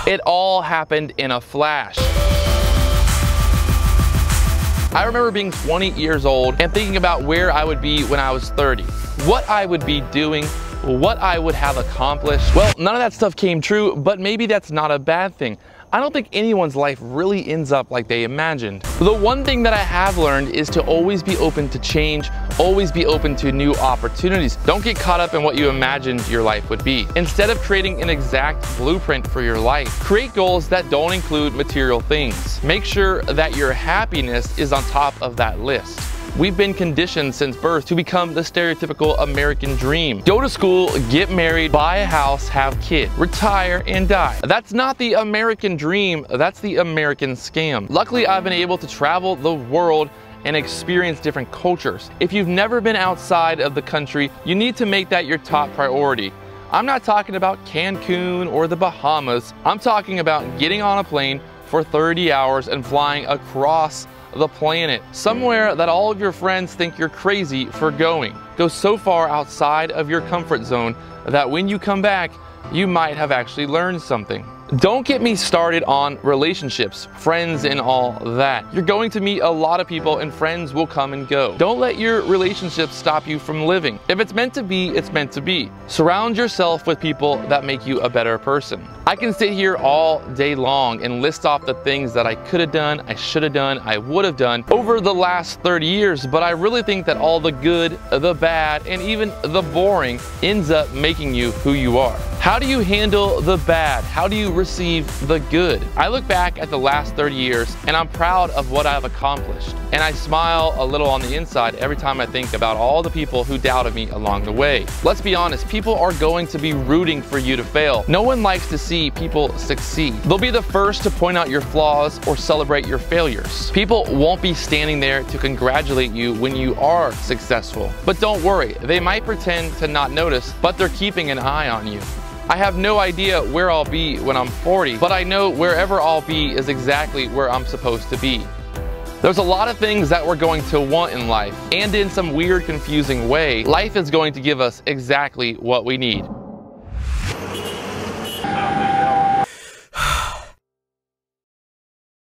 It all happened in a flash. I remember being 20 years old and thinking about where I would be when I was 30, what I would be doing, what I would have accomplished. Well, none of that stuff came true, but maybe that's not a bad thing. I don't think anyone's life really ends up like they imagined. The one thing that I have learned is to always be open to change, always be open to new opportunities. Don't get caught up in what you imagined your life would be. Instead of creating an exact blueprint for your life, create goals that don't include material things. Make sure that your happiness is on top of that list. We've been conditioned since birth to become the stereotypical American dream. Go to school, get married, buy a house, have kids, retire, and die. That's not the American dream, that's the American scam. Luckily, I've been able to travel the world and experience different cultures. If you've never been outside of the country, you need to make that your top priority. I'm not talking about Cancun or the Bahamas. I'm talking about getting on a plane for 30 hours and flying across the planet, somewhere that all of your friends think you're crazy for going. Go so far outside of your comfort zone that when you come back, you might have actually learned something. Don't get me started on relationships, friends, and all that. You're going to meet a lot of people and friends will come and go. Don't let your relationships stop you from living. If it's meant to be, it's meant to be. Surround yourself with people that make you a better person. I can sit here all day long and list off the things that I could have done, I should have done, I would have done over the last 30 years, but I really think that all the good, the bad, and even the boring ends up making you who you are. How do you handle the bad? How do you receive the good? I look back at the last 30 years and I'm proud of what I've accomplished. And I smile a little on the inside every time I think about all the people who doubted me along the way. Let's be honest, people are going to be rooting for you to fail. No one likes to see people succeed. They'll be the first to point out your flaws or celebrate your failures. People won't be standing there to congratulate you when you are successful. But don't worry, they might pretend to not notice, but they're keeping an eye on you. I have no idea where I'll be when I'm 40, but I know wherever I'll be is exactly where I'm supposed to be. There's a lot of things that we're going to want in life, and in some weird, confusing way, life is going to give us exactly what we need.